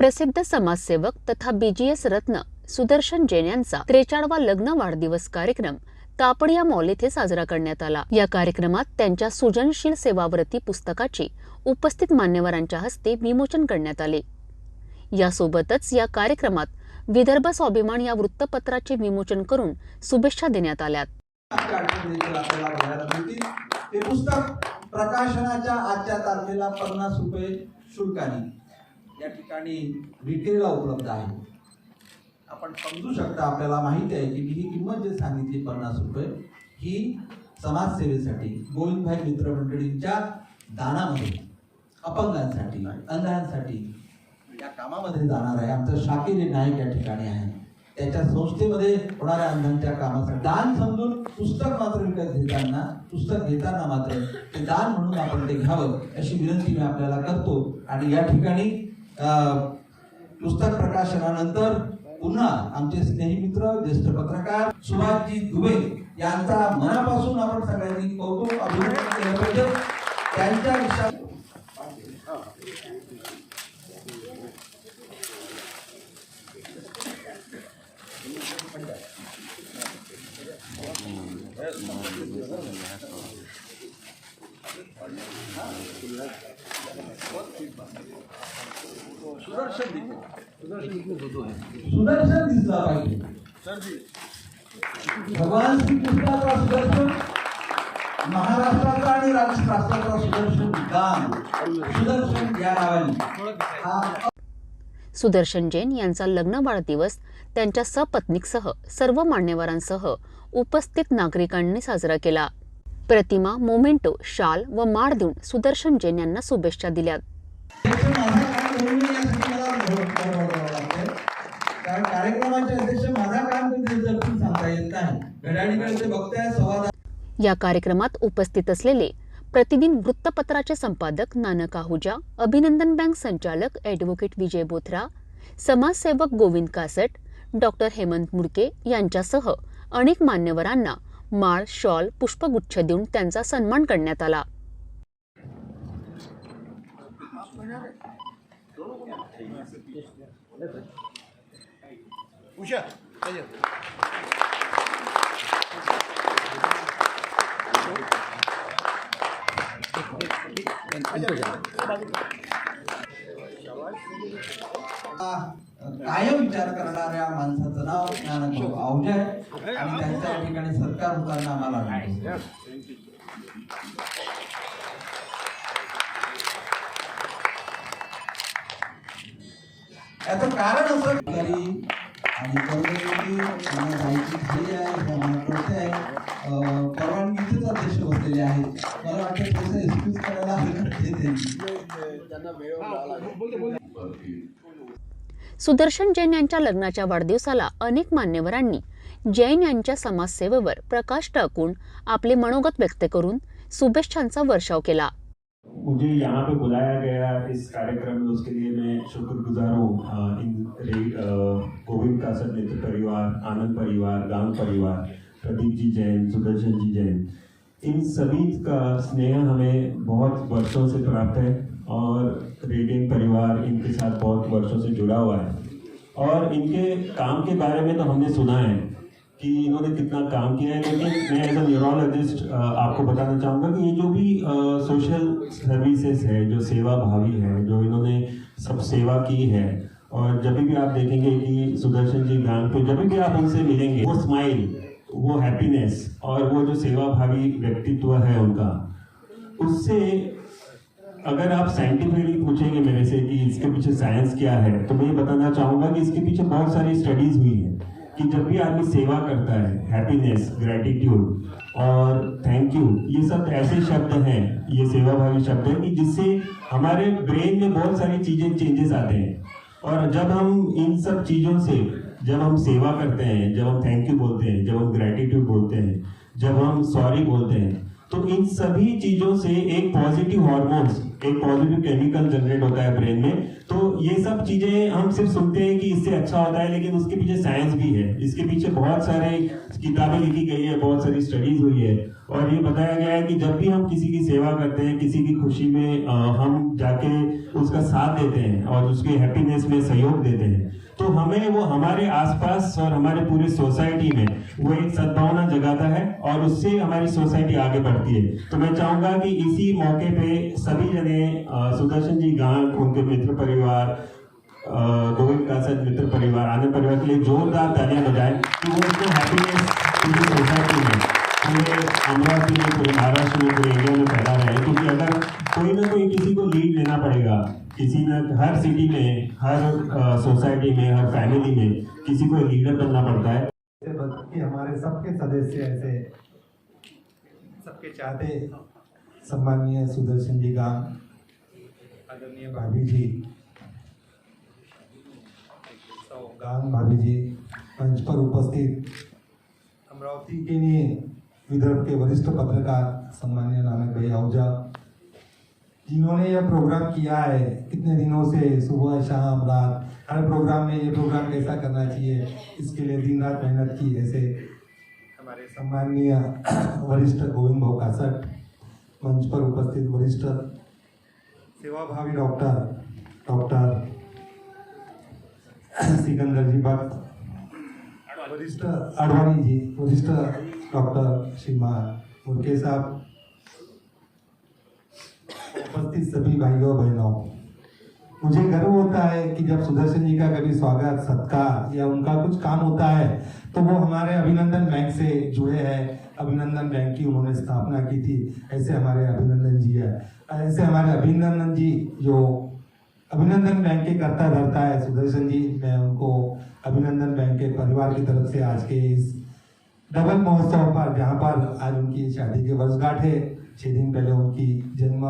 प्रसिद्ध समाजसेवक तथा BGS रत्न सुदर्शन जैन यांचा 43वा लग्न वाढदिवस कार्यक्रम कापडिया मॉल येथे साजरा करण्यात आला। या कार्यक्रमात त्यांच्या सृजनशील सेवाव्रती पुस्तकाचे उपस्थित मान्यवरांच्या हस्ते विमोचन करण्यात आले। यासोबतच या कार्यक्रमात विदर्भ स्वाभिमान या वृत्तपत्राचे विमोचन करून शुभेच्छा देण्यात आल्या। हे पुस्तक प्रकाशनाच्या आजच्या तारखेला 50 रुपये शुल्काने या ठिकाणी रिटेलला उपलब्ध आहे। आपण समजू शकता, आपल्याला माहिती आहे की ही किंमत जे सांगितली 50 रुपये ही समाजसेवेसाठी गोविंदभाई मित्र मंडळींच्या दानामध्ये अपंगांसाठी अंधांसाठी या कामामध्ये जाणार आहे। आमचं शाकीर नायक या ठिकाणी आहे, त्याच्या संस्थेमध्ये होणाऱ्या अंधांच्या कामासाठी दान समजून पुस्तक मात्र विकत घेताना मात्र ते दान म्हणून आपण ते घ्यावं अशी विनंती मी आपल्याला करतो। आणि या ठिकाणी पुस्तक प्रकाशनानंतर पुन्हा आमचे स्नेही मित्र ज्येष्ठ पत्रकार सुभाषजी दुबे यांचा मनापासून आपण सगळ्यांनी कौतुक अभिनंदन केलं पाहिजे। त्यांच्या विषयात सुदर्शन दिसला पाहिजे। भगवान श्रीकृष्णाचा सुदर्शन, महाराष्ट्राचा आणि राष्ट्राचा सुदर्शन गाम सुदर्शन या नावाने सुदर्शन जैन यांचा लग्न वाढदिवस त्यांच्या सपत्नीसह सर्व मान्यवरांसह उपस्थित नागरिकांनी साजरा केला। प्रतिमा, मोमेंटो, शाल व माळ देऊन सुदर्शन जैन यांना शुभेच्छा दिल्या। या कार्यक्रमात उपस्थित असलेले प्रतिदिन वृत्तपत्राचे संपादक नानक आहुजा, अभिनंदन बँक संचालक ॲडव्होकेट विजय बोथरा, समाजसेवक गोविंद कासट, डॉक्टर हेमंत मुडके यांच्यासह अनेक मान्यवरांना माळ, शॉल, पुष्पगुच्छ देऊन त्यांचा सन्मान करण्यात आला। कायम विचार करणाऱ्या माणसाचं नाव नानक आहुजा आहे आणि त्यांच्या ठिकाणी सरकार होताना आम्हाला याचं कारण असं आणि परवानगीचेच अध्यक्ष बसलेले आहेत। मला वाटतं त्याचा एक्सक्यूज करायला सुदर्शन जैन यांच्या लग्नाच्या वाढदिवसाला अनेक मान्यवरांनी जैन यांच्या समाजसेवेवर प्रकाश टाकून आपले मनोगत व्यक्त करून शुभेच्छांचा वर्षाव केला। मुझे यहाँ पे बुलाया गया इस कार्यक्रम में, उसके लिए मैं शुक्रगुजार हूँ। गोविंद कासट मित्र परिवार, आनंद परिवार, गांव परिवार, प्रदीप जी जैन, सुदर्शन जी जैन, इन सभी का स्नेह हमें बहुत वर्षों से प्राप्त है और रेडियन परिवार इनके साथ बहुत वर्षों से जुड़ा हुआ है। और इनके काम के बारे में तो हमने सुना है कि इन्होंने कितना काम किया है, लेकिन मैं एज अ न्यूरोलॉजिस्ट आपको बताना चाहूँगा कि ये जो भी सोशल सर्विसेज है, जो सेवा भावी है, जो इन्होंने सब सेवा की है, और जब भी आप देखेंगे कि सुदर्शन जी गांव पे जब भी आप उनसे मिलेंगे, वो स्माइल, वो हैप्पीनेस और वो जो सेवा भावी व्यक्तित्व है उनका, उससे अगर आप साइंटिफिकली पूछेंगे मेरे से कि इसके पीछे साइंस क्या है, तो मैं ये बताना चाहूँगा कि इसके पीछे बहुत सारी स्टडीज हुई है कि जब भी आदमी सेवा करता है, हैप्पीनेस, ग्रेटिट्यूड और थैंक यू, ये सब ऐसे शब्द हैं, ये सेवाभावी शब्द हैं कि जिससे हमारे ब्रेन में बहुत सारी चीजें चेंजेस आते हैं। और जब हम इन सब चीजों से, जब हम सेवा करते हैं, जब हम थैंक यू बोलते हैं, जब हम ग्रेटिट्यूड बोलते हैं, जब हम सॉरी बोलते हैं, तो इन सभी चीजों से एक पॉजिटिव हार्मोन्स, एक पॉजिटिव केमिकल जनरेट होता है ब्रेन में। तो ये सब चीजें हम सिर्फ सुनते हैं कि इससे अच्छा होता है, लेकिन उसके पीछे साइंस भी है, इसके पीछे बहुत सारे किताबें लिखी गई है, बहुत सारी स्टडीज हुई है, और ये बताया गया है कि जब भी हम किसी की सेवा करते हैं, किसी की खुशी में हम जाके उसका साथ देते हैं और उसके हैप्पीनेस में सहयोग देते हैं, तो हमें वो हमारे आसपास और हमारे पूरी सोसाइटी में वो एक सद्भावना जगाता है और उससे हमारी सोसाइटी आगे बढ़ती है। तो मैं चाहूंगा कि इसी मौके पे सभी जने सुदर्शन जी गांव, उनके मित्र परिवार, गोविंद कासत मित्र परिवार, आनंद परिवार के लिए जोरदार तालियां बजाएं कि वो उसको हैप्पीनेस पूरी सोसाइटी में, पूरे अमरावती में, पूरे महाराष्ट्र में, पूरे इंडिया में फैला रहे हैं। क्योंकि अगर कोई ना कोई किसी को लीड लेना पड़ेगा, किसी न हर सिटी में, हर सोसाइटी में, हर फैमिली में किसी को लीडर बनना पड़ता है। कि हमारे सबके सदस्य ऐसे सबके चाहते सम्माननीय सुदर्शन जी गांव, आदरणीय भाभी जी, गांव भाभी जी, मंच पर उपस्थित अमरावती के लिए विदर्भ के वरिष्ठ पत्रकार सम्माननीय नानक भाई आहूजा, जिन्होंने यह प्रोग्राम किया है कितने दिनों से, सुबह शाम रात हर प्रोग्राम में ये प्रोग्राम कैसा करना चाहिए, इसके लिए दिन रात मेहनत की। ऐसे हमारे सम्माननीय वरिष्ठ गोविंद भाऊ कासट, मंच पर उपस्थित वरिष्ठ सेवाभावी डॉक्टर सिकंदर जी भट्ट, वरिष्ठ अडवाणी जी, वरिष्ठ डॉक्टर श्रीमान मुर्के साहब, उपस्थित सभी भाइयों बहनों, मुझे गर्व होता है कि जब सुदर्शन जी का कभी स्वागत सत्कार या उनका कुछ काम होता है तो वो हमारे अभिनंदन बैंक से जुड़े हैं। अभिनंदन बैंक की उन्होंने स्थापना की थी। ऐसे हमारे अभिनंदन जी है, ऐसे हमारे अभिनंदन जी जो अभिनंदन बैंक के करता धरता है सुदर्शन जी, मैं उनको अभिनंदन बैंक के परिवार की तरफ से आज के इस डबल महोत्सव पर, जहाँ पर आज उनकी शादी की वर्षगांठ है, 6 दिन पहले उनकी जन्म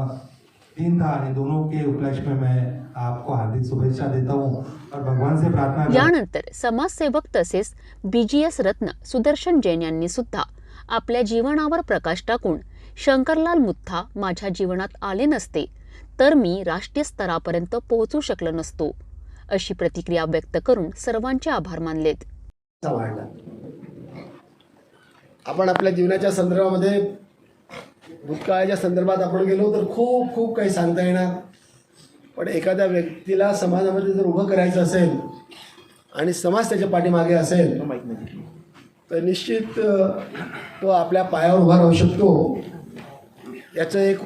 दिन था, इन दोनों के उपलक्ष्य में मैं आपको हार्दिक शुभेच्छा देता हूँ और भगवान से प्रार्थना करता हूं। यानंतर समाजसेवक तसेच BGS रत्न सुदर्शन जैन यांनी सुद्धा आपल्या जीवनावर प्रकाश टाकून शंकरलाल मुथा माझ्या जीवनात आले नसते तर मी राष्ट्रीय स्तरापर्यंत पोहोचू शकलो नसतो, अशी प्रतिक्रिया व्यक्त करून सर्वांचे आभार मानलेत. वाढला. आपण आपल्या जीवनाच्या संदर्भामध्ये भूतकाळाच्या संदर्भात आपण गेलो तर खूप खूप काही सांगता येणार, पण एखाद्या व्यक्तीला समाजामध्ये जर उभं करायचं असेल आणि समाज त्याच्या पाठीमागे असेल तर निश्चित तो आपल्या पायावर उभा राहू शकतो. याचं एक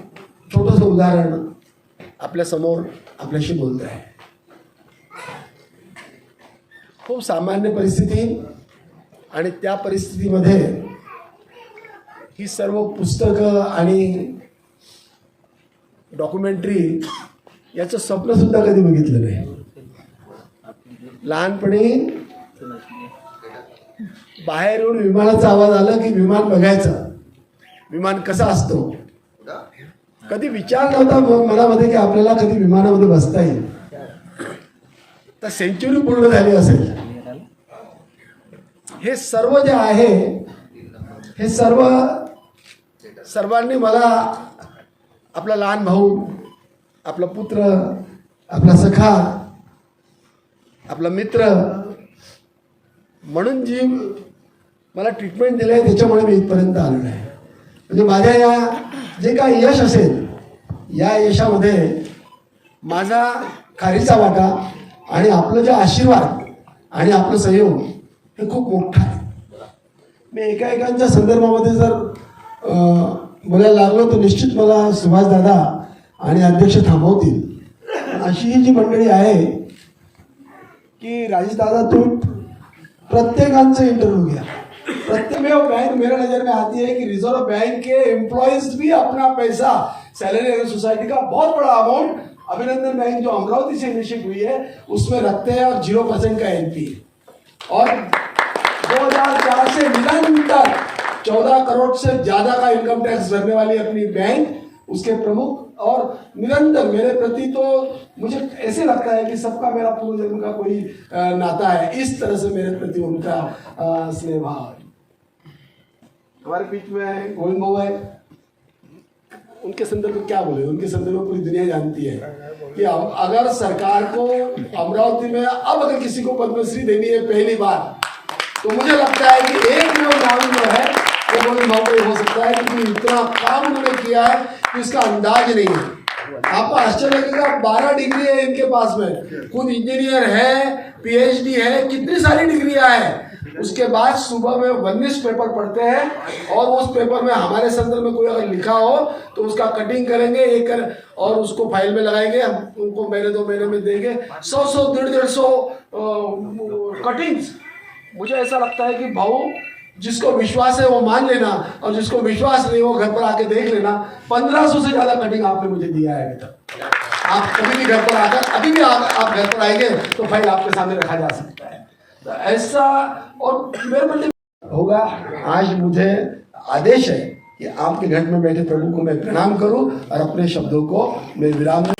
छोटंसं उदाहरण आपल्या समोर आपल्याशी बोलत आहे. खूप सामान्य परिस्थिती आणि त्या परिस्थितीमध्ये ही सर्व पुस्तकं आणि डॉक्युमेंटरी याचं स्वप्नसुद्धा कधी बघितलं नाही. लहानपणी बाहेर येऊन विमानाचा आवाज आला की विमान बघायचं, विमान कसा असतो. कधी विचार नव्हता मनामध्ये की आपल्याला कधी विमानामध्ये बसता येईल. तर सेंचुरी पूर्ण झाली असेल. हे सर्व जे आहे हे सर्वांनी मला आपला लहान भाऊ, आपला पुत्र, आपला सखा, आपला मित्र म्हणून जी मला ट्रीटमेंट दिली आहे त्याच्यामुळे मी इथपर्यंत आलो आहे. म्हणजे माझ्या या जे काही यश असेल या यशामध्ये माझा खारीचा वाटा आणि आपलं जे आशीर्वाद आणि आपलं सहयोग हे खूप मोठं आहे. मी एकाएकांच्या संदर्भामध्ये जर बोलायला लागलो तर निश्चित मला सुभाष दादा आणि अध्यक्ष थांबवतील. अशी ही जी मंडळी आहे की राजेश दादा तुम्ही प्रत्येकांचा इंटरव्यू घ्या. प्रत्येक बैंक मेरे नजर में आती है कि रिजर्व बैंक के एम्प्लॉयज भी अपना पैसा सैलरी सोसाइटी का बहुत बड़ा अमाउंट अभिनंदन बैंक जो अमरावती से इनिशिएट हुई है उसमें रखते हैं और 0% का एनपी और 2004 से निरंतर 14 करोड़ से ज्यादा का इनकम टैक्स भरने वाली अपनी बैंक, उसके प्रमुख, और निरंतर मेरे प्रति तो मुझे ऐसे लगता है कि सबका मेरा पूर्व जन्म का कोई नाता है. इस तरह से मेरे प्रति उनका स्नेह भाव है. हमारे बीच में गोविंद भाऊ है, उनके संदर्भ में क्या बोले, उनके संदर्भ में पूरी दुनिया जानती है कि अगर सरकार को अमरावती में अब अगर किसी को पद्मश्री देनी है पहली बार तो मुझे लगता है कि एक नाम जो है वो गोविंद भाऊ को हो सकता है, क्योंकि इतना काम उन्होंने किया है कि उसका अंदाज नहीं है. आपको आश्चर्य लगेगा 12 डिग्री है इनके पास में, खुद इंजीनियर है, पीएचडी है, कितनी सारी डिग्रियां हैं। उसके बाद सुबह में 19 पेपर पढ़ते हैं और उस पेपर में हमारे संदर्भ में कोई अगर लिखा हो तो उसका कटिंग करेंगे और उसको फाइल में लगाएंगे, हम उनको महीने 2 महीने में देंगे 100 150 कटिंग्स। मुझे ऐसा लगता है कि भाऊ जिसको विश्वास है वो मान लेना, और जिसको विश्वास नहीं वो घर पर आके देख लेना। 1500 से ज्यादा कटिंग आपने मुझे दिया है अभी तक। आप कभी भी घर पर आकर, अभी भी आप घर पर आएंगे तो फाइल आपके सामने रखा जा सकता है। तो ऐसा और मेरे मन होगा। आज मुझे आदेश है कि आपके घर में बैठे प्रभु को मैं प्रणाम करूं और अपने शब्दों को मैं विराम दूं।